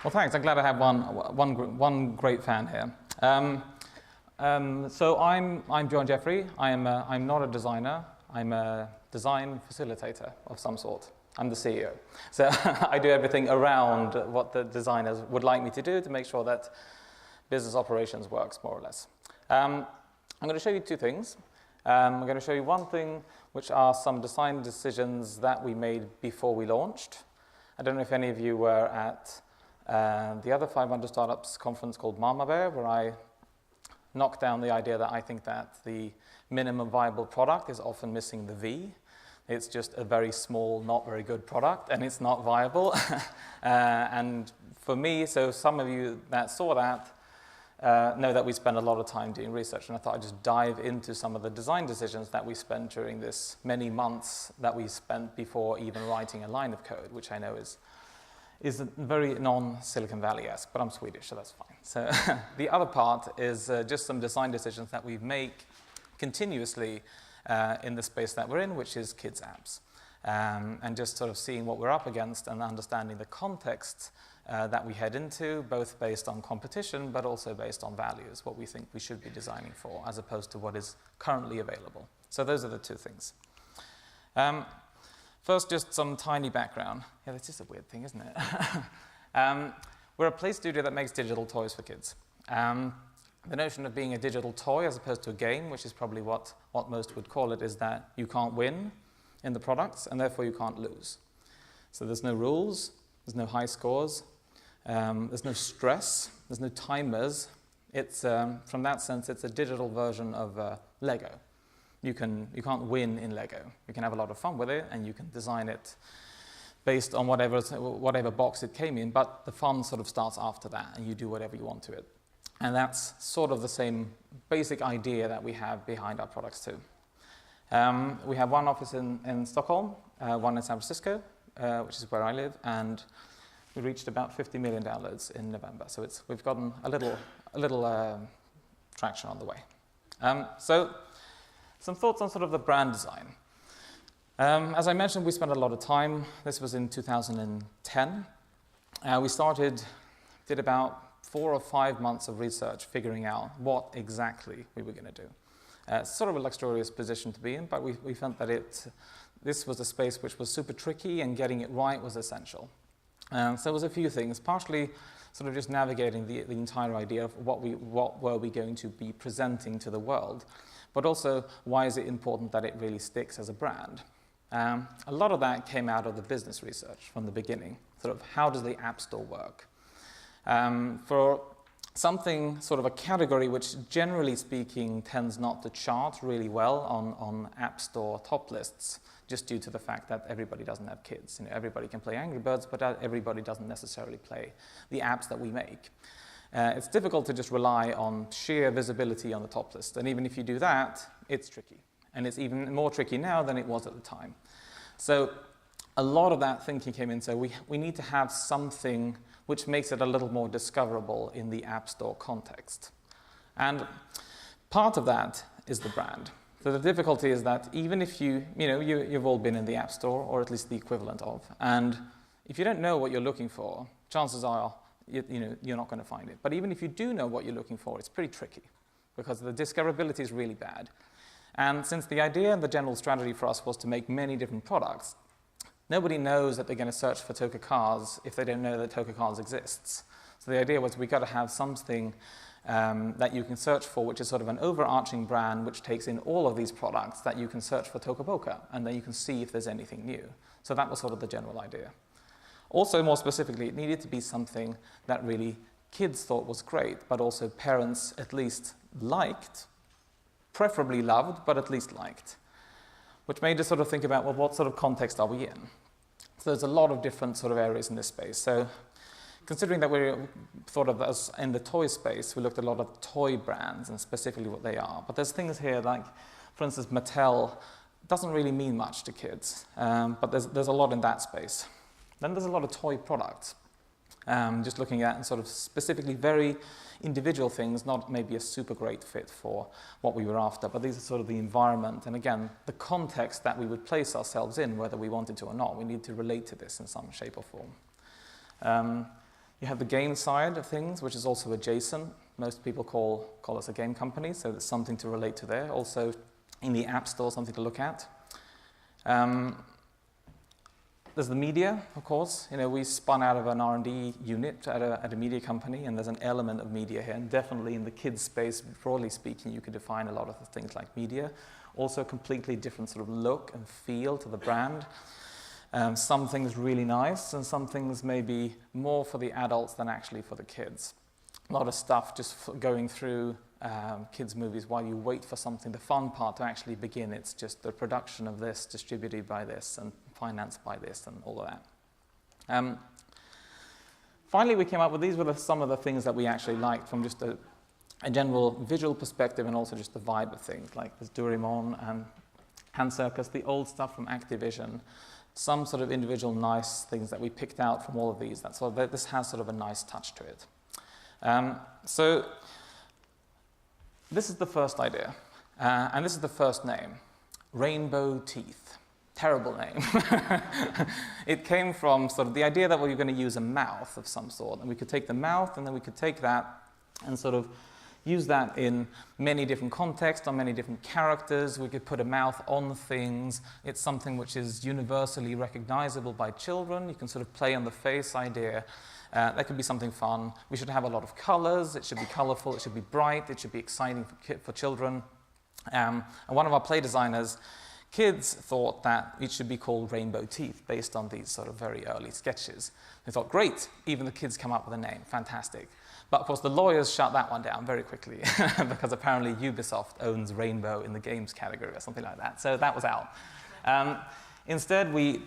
Well, thanks. I'm glad I have one great fan here. So I'm Jeffery. I'm not a designer. I'm a design facilitator of some sort. I'm the CEO. So I do everything around what the designers would like me to do to make sure that business operations works, more or less. I'm going to show you two things. I'm going to show you one thing, which are some design decisions that we made before we launched. I don't know if any of you were at the other 500 Startups conference called Mama Bear, where I knocked down the idea that I think that the minimum viable product is often missing the V. It's just a very small, not very good product, and it's not viable. And for me, so some of you that saw that know that we spend a lot of time doing research, and I thought I'd just dive into some of the design decisions that we spent during this many months that we spent before even writing a line of code, which I know is very non-Silicon Valley-esque, but I'm Swedish, so that's fine. So the other part is just some design decisions that we make continuously in the space that we're in, which is kids' apps. And just sort of seeing what we're up against and understanding the context that we head into, both based on competition, but also based on values, what we think we should be designing for, as opposed to what is currently available. So those are the two things. First, just some tiny background. Yeah, that's just a weird thing, isn't it? We're a play studio that makes digital toys for kids. The notion of being a digital toy as opposed to a game, which is probably what most would call it, is that you can't win in the products, and therefore you can't lose. So there's no rules, there's no high scores, there's no stress, there's no timers. It's, from that sense, it's a digital version of Lego. You can't win in Lego. You can have a lot of fun with it, and you can design it based on whatever box it came in, but the fun sort of starts after that, and you do whatever you want to it. And that's sort of the same basic idea that we have behind our products too. We have one office in Stockholm, one in San Francisco, which is where I live, and we reached about $50 million in November. So we've gotten a little traction on the way. So some thoughts on sort of the brand design. As I mentioned, we spent a lot of time. This was in 2010. We did about 4 or 5 months of research figuring out what exactly we were going to do. Sort of a luxurious position to be in, but we felt that this was a space which was super tricky, and getting it right was essential. So there was a few things, partially sort of just navigating the entire idea of what were we going to be presenting to the world, but also why is it important that it really sticks as a brand. A lot of that came out of the business research from the beginning, sort of how does the App Store work? For something, sort of a category which generally speaking tends not to chart really well on App Store top lists, just due to the fact that everybody doesn't have kids. You know, everybody can play Angry Birds, but everybody doesn't necessarily play the apps that we make. It's difficult to just rely on sheer visibility on the top list, and even if you do that, it's tricky. And it's even more tricky now than it was at the time. So a lot of that thinking came in, so we need to have something which makes it a little more discoverable in the App Store context. And part of that is the brand. So the difficulty is that even if you've all been in the App Store, or at least the equivalent of, and if you don't know what you're looking for, chances are you're not going to find it. But even if you do know what you're looking for, it's pretty tricky, because the discoverability is really bad. And since the idea and the general strategy for us was to make many different products, nobody knows that they're going to search for Toca cars if they don't know that Toca cars exists. So the idea was we've got to have something that you can search for, which is sort of an overarching brand which takes in all of these products that you can search for Toca Boca, and then you can see if there's anything new. So that was sort of the general idea. Also, more specifically, it needed to be something that really kids thought was great, but also parents at least liked, preferably loved, but at least liked, which made us sort of think about, well, what sort of context are we in? So there's a lot of different sort of areas in this space. So considering that we thought of us in the toy space, we looked at a lot of toy brands and specifically what they are. But there's things here like, for instance, Mattel doesn't really mean much to kids, but there's a lot in that space. Then there's a lot of toy products. just looking at sort of specifically very individual things, not maybe a super great fit for what we were after, but these are sort of the environment, and again, the context that we would place ourselves in, whether we wanted to or not. We need to relate to this in some shape or form. You have the game side of things, which is also adjacent. Most people call us a game company, so there's something to relate to there. Also, in the App Store, something to look at. There's the media, of course. You know, we spun out of an R&D unit at a media company, and there's an element of media here. And definitely in the kids space, broadly speaking, you could define a lot of the things like media. Also, a completely different sort of look and feel to the brand. Some things really nice, and some things maybe more for the adults than actually for the kids. A lot of stuff just going through kids' movies while you wait for something, the fun part to actually begin. It's just the production of this, distributed by this, and financed by this, and all of that. Finally, we came up with these were some of the things that we actually liked from just a general visual perspective, and also just the vibe of things, like this Doraemon and Hand Circus, the old stuff from Activision. Some sort of individual nice things that we picked out from all of these. This has sort of a nice touch to it. So this is the first idea, and this is the first name, Rainbow Teeth. Terrible name. It came from sort of the idea that we were going to use a mouth of some sort, and we could take the mouth, and then we could take that and sort of use that in many different contexts, on many different characters. We could put a mouth on things. It's something which is universally recognizable by children. You can sort of play on the face idea. That could be something fun. We should have a lot of colors. It should be colorful. It should be bright. It should be exciting for children. And one of our play designers, kids, thought that it should be called Rainbow Teeth based on these sort of very early sketches. They thought, great, even the kids come up with a name, fantastic. But of course the lawyers shut that one down very quickly because apparently Ubisoft owns Rainbow in the games category or something like that. So that was out. Instead, we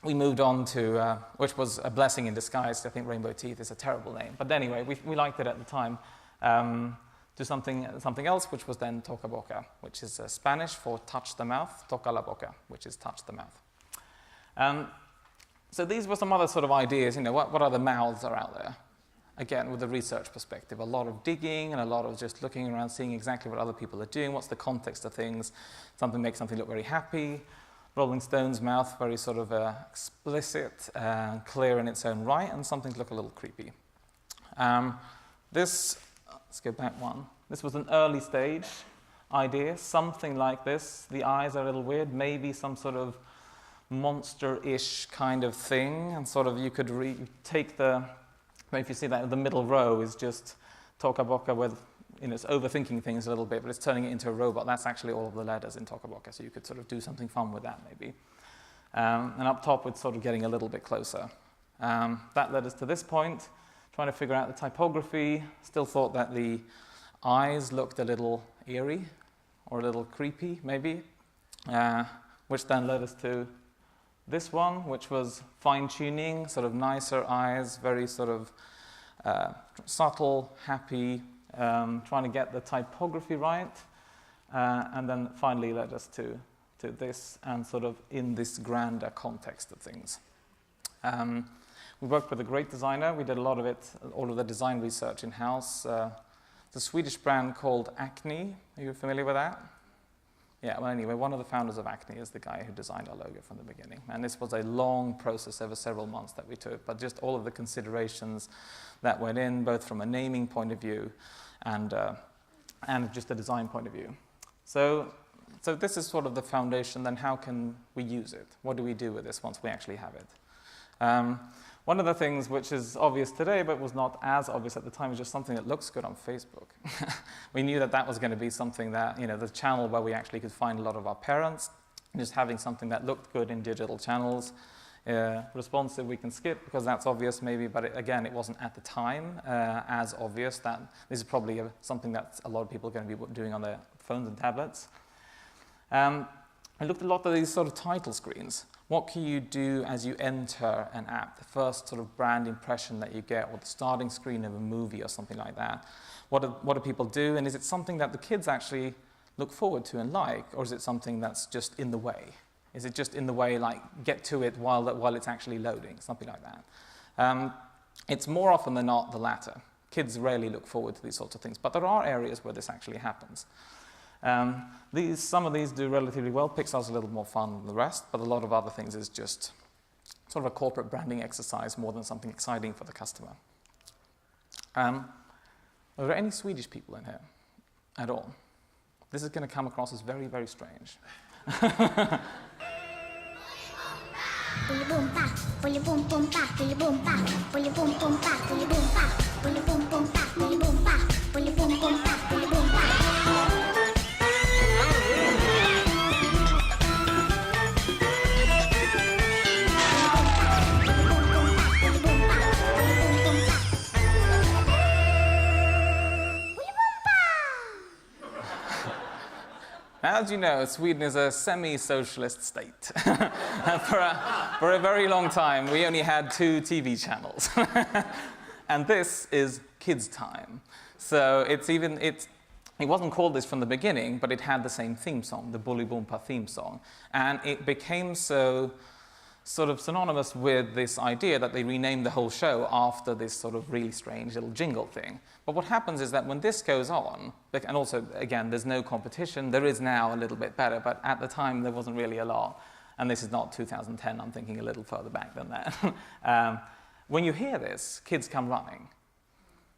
moved on to, which was a blessing in disguise. I think Rainbow Teeth is a terrible name. But anyway, we liked it at the time. Do something else, which was then Toca Boca, which is Spanish for touch the mouth, Toca la boca, which is touch the mouth. So these were some other sort of ideas, you know, what other mouths are out there? Again, with the research perspective, a lot of digging and a lot of just looking around, seeing exactly what other people are doing, what's the context of things. Something makes something look very happy. Rolling Stone's mouth, very sort of explicit, clear in its own right, and something look a little creepy. Let's go back one. This was an early stage idea, something like this. The eyes are a little weird, maybe some sort of monster-ish kind of thing, and sort of you could take the, if you see that, the middle row is just Toca Boca with, you know, it's overthinking things a little bit, but it's turning it into a robot. That's actually all of the letters in Toca Boca, so you could sort of do something fun with that maybe. And up top, it's sort of getting a little bit closer. That led us to this point, trying to figure out the typography. Still thought that the eyes looked a little eerie or a little creepy, maybe, which then led us to this one, which was fine-tuning, sort of nicer eyes, very sort of subtle, happy, trying to get the typography right, and then finally led us to this, and sort of in this grander context of things. We worked with a great designer. We did a lot of it, all of the design research in-house. The Swedish brand called Acne. Are you familiar with that? Yeah, well, anyway, one of the founders of Acne is the guy who designed our logo from the beginning. And this was a long process over several months that we took, but just all of the considerations that went in, both from a naming point of view and just a design point of view. So this is sort of the foundation. Then how can we use it? What do we do with this once we actually have it? One of the things which is obvious today, but was not as obvious at the time, is just something that looks good on Facebook. We knew that was going to be something that, you know, the channel where we actually could find a lot of our parents, just having something that looked good in digital channels. Responsive we can skip because that's obvious maybe, but again, it wasn't at the time as obvious. That this is probably something that a lot of people are going to be doing on their phones and tablets. I looked a lot at these sort of title screens. What can you do as you enter an app? The first sort of brand impression that you get, or the starting screen of a movie or something like that. What do people do? And is it something that the kids actually look forward to and like, or is it something that's just in the way? Is it just in the way, like get to it while it's actually loading, something like that? it's more often than not the latter. Kids rarely look forward to these sorts of things, but there are areas where this actually happens. Some of these do relatively well. Pixar's a little more fun than the rest, but a lot of other things is just sort of a corporate branding exercise more than something exciting for the customer. Are there any Swedish people in here at all? This is going to come across as very, very strange. As you know, Sweden is a semi-socialist state. For a very long time, we only had 2 TV channels. And this is kids' time. So it wasn't called this from the beginning, but it had the same theme song, the Bolibompa theme song. And it became so sort of synonymous with this idea that they renamed the whole show after this sort of really strange little jingle thing. But what happens is that when this goes on, and also, again, there's no competition, there is now a little bit better, but at the time there wasn't really a lot. And this is not 2010, I'm thinking a little further back than that. When you hear this, kids come running,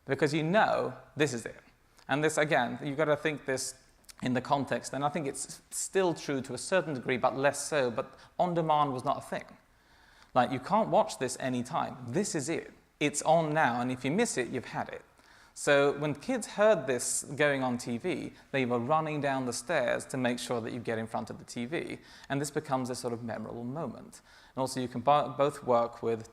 because you know this is it. And this, again, you've got to think this in the context, and I think it's still true to a certain degree, but less so, but on-demand was not a thing. Like, you can't watch this anytime. This is it. It's on now, and if you miss it, you've had it. So when kids heard this going on TV, they were running down the stairs to make sure that you get in front of the TV, and this becomes a sort of memorable moment. And also you can both work with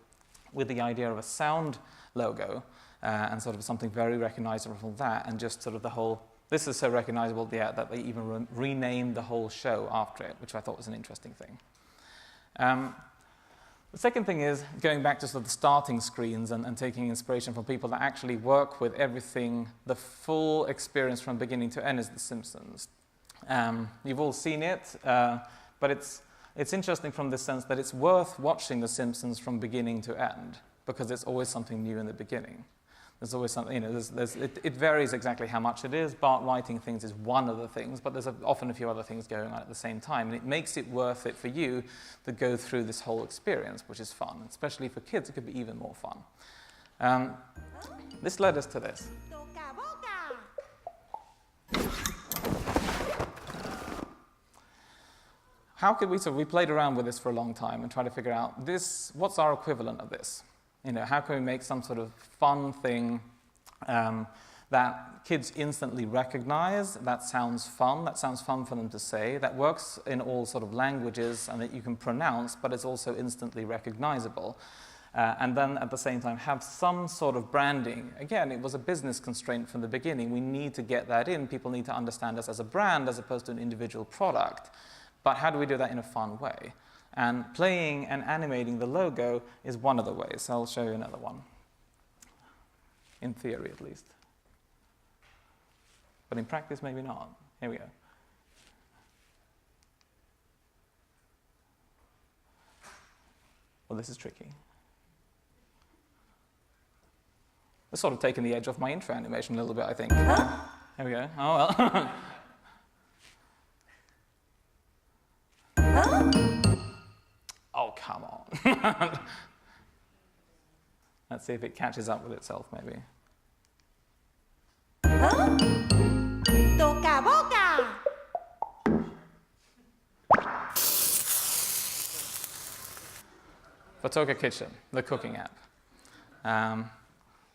the idea of a sound logo and sort of something very recognizable from that, and just sort of the whole, this is so recognizable, yeah, that they even renamed the whole show after it, which I thought was an interesting thing. The second thing is going back to sort of the starting screens and taking inspiration from people that actually work with everything, the full experience from beginning to end is The Simpsons. You've all seen it, but it's interesting from the sense that it's worth watching The Simpsons from beginning to end, because there's always something new in the beginning. There's always something, you know, it varies exactly how much it is. Bart writing things is one of the things, but there's often a few other things going on at the same time. And it makes it worth it for you to go through this whole experience, which is fun. Especially for kids, it could be even more fun. This led us to this. Toca, Boca. How could we played around with this for a long time and tried to figure out what's our equivalent of this? You know, how can we make some sort of fun thing that kids instantly recognize, that sounds fun for them to say, that works in all sort of languages and that you can pronounce, but it's also instantly recognizable. And then at the same time have some sort of branding. Again, it was a business constraint from the beginning. We need to get that in. People need to understand us as a brand as opposed to an individual product. But how do we do that in a fun way? And playing and animating the logo is one of the ways. So I'll show you another one, in theory at least. But in practice, maybe not. Here we go. Well, this is tricky. It's sort of taken the edge off my intro animation a little bit, I think. Here we go. Oh, well. Oh, come on. Let's see if it catches up with itself, maybe. Toca, Boca. For Toca Kitchen, the cooking app.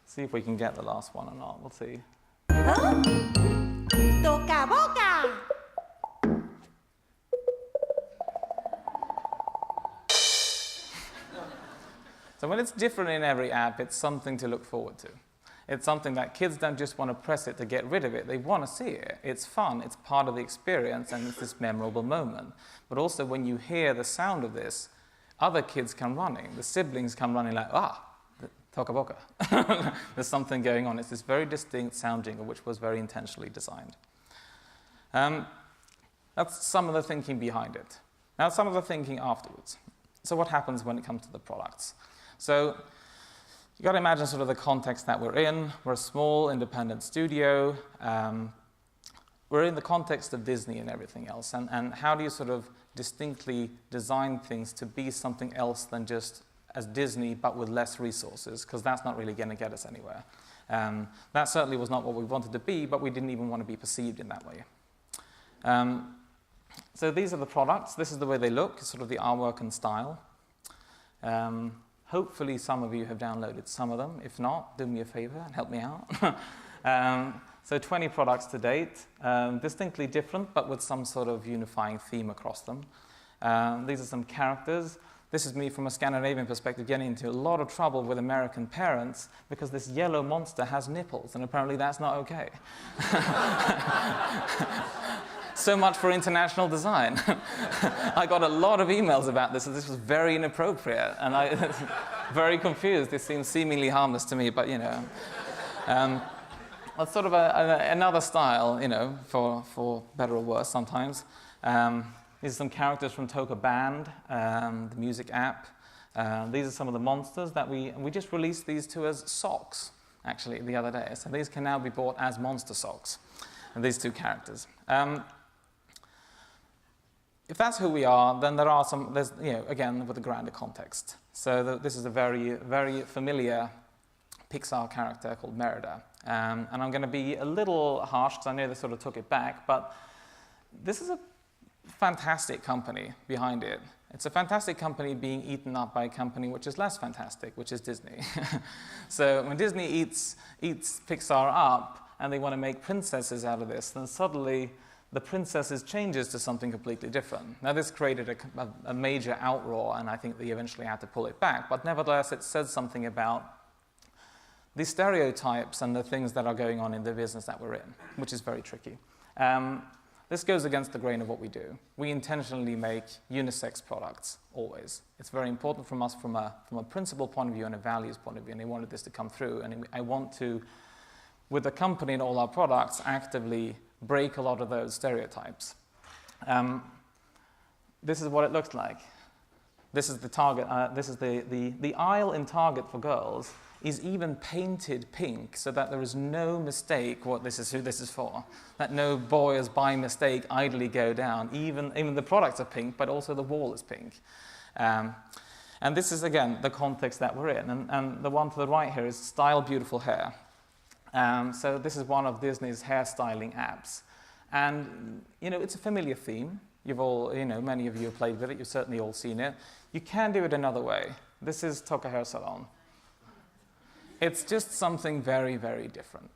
See if we can get the last one or not. We'll see. Toca, Boca. So when it's different in every app, it's something to look forward to. It's something that kids don't just want to press it to get rid of it. They want to see it. It's fun. It's part of the experience, and it's this memorable moment. But also when you hear the sound of this, other kids come running. The siblings come running like, Toca Boca. There's something going on. It's this very distinct sound jingle, which was very intentionally designed. That's some of the thinking behind it. Now, some of the thinking afterwards. So what happens when it comes to the products? So You've got to imagine sort of the context that we're in. We're a small, independent studio. We're in the context of Disney and everything else. And how do you sort of distinctly design things to be something else than just as Disney, but with less resources? Because that's not really going to get us anywhere. That certainly was not what we wanted to be, but we didn't even want to be perceived in that way. So these are the products. This is the way they look, sort of the artwork and style. Hopefully some of you have downloaded some of them. If not, do me a favor and help me out. So 20 products to date, distinctly different, but with some sort of unifying theme across them. These are some characters. This is me from a Scandinavian perspective getting into a lot of trouble with American parents because this yellow monster has nipples, and apparently that's not okay. So much for international design. I got a lot of emails about this, and this was very inappropriate, and I was very confused. This seems seemingly harmless to me, but you know. That's sort of another style, you know, for better or worse sometimes. These are some characters from Toca Band, the music app. These are some of the monsters that we just released these two as socks, actually, the other day. So these can now be bought as monster socks, and these two characters. If that's who we are, then there's, you know, again, with a grander context. So this is a very, very familiar Pixar character called Merida. And I'm going to be a little harsh because I know they sort of took it back, but this is a fantastic company behind it. It's a fantastic company being eaten up by a company which is less fantastic, which is Disney. So when Disney eats Pixar up and they want to make princesses out of this, then suddenly the princesses changes to something completely different. Now this created a major outroar, and I think they eventually had to pull it back, but nevertheless it says something about the stereotypes and the things that are going on in the business that we're in, which is very tricky. This goes against the grain of what we do. We intentionally make unisex products, always. It's very important from us from a principle point of view and a values point of view, and they wanted this to come through. And I want to, with the company and all our products, actively break a lot of those stereotypes. This is what it looks like. This is the Target. This is the aisle in Target for girls is even painted pink so that there is no mistake who this is for. That no boys by mistake idly go down. Even the products are pink, but also the wall is pink. And this is, again, the context that we're in. And the one to the right here is Style Beautiful Hair. So this is one of Disney's hairstyling apps. And, you know, it's a familiar theme. You've all, you know, many of you have played with it. You've certainly all seen it. You can do it another way. This is Toca Hair Salon. It's just something very, very different.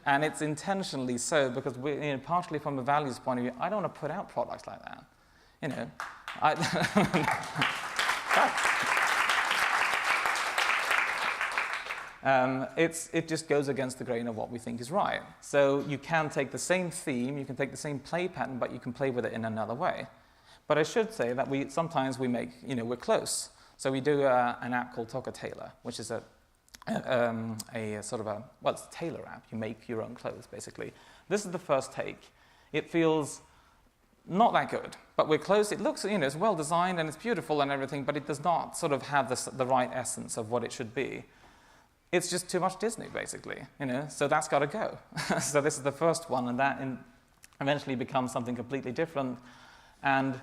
And it's intentionally so because we, you know, partially from a values point of view, I don't want to put out products like that. You know, it just goes against the grain of what we think is right. So you can take the same theme, you can take the same play pattern, but you can play with it in another way. But I should say that sometimes we make, you know, we're close. So we do an app called Toca Tailor, which is a sort of it's a tailor app. You make your own clothes, basically. This is the first take. It feels not that good, but we're close. It looks, you know, it's well designed and it's beautiful and everything, but it does not sort of have the right essence of what it should be. It's just too much Disney, basically, you know, so that's got to go. So this is the first one, and that eventually becomes something completely different. And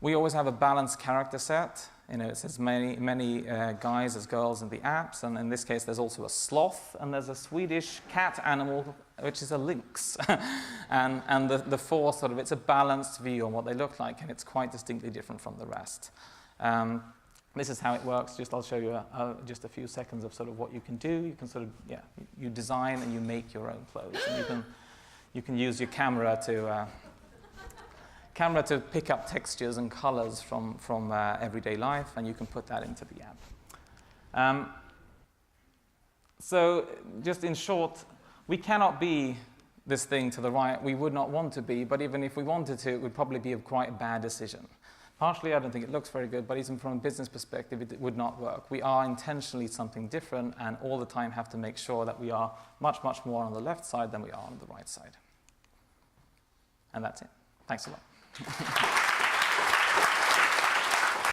we always have a balanced character set. You know, it's as many guys as girls in the apps, and in this case there's also a sloth, and there's a Swedish cat animal, which is a lynx. and the four sort of, it's a balanced view on what they look like, and it's quite distinctly different from the rest. This is how it works. I'll show you just a few seconds of sort of what you can do. You can sort of, you design and you make your own clothes, and you can use your camera to pick up textures and colors from everyday life, and you can put that into the app. So just in short, we cannot be this thing to the right we would not want to be, but even if we wanted to, it would probably be quite a bad decision. Partially, I don't think it looks very good, but even from a business perspective, it would not work. We are intentionally something different, and all the time have to make sure that we are much, much more on the left side than we are on the right side. And that's it. Thanks a lot.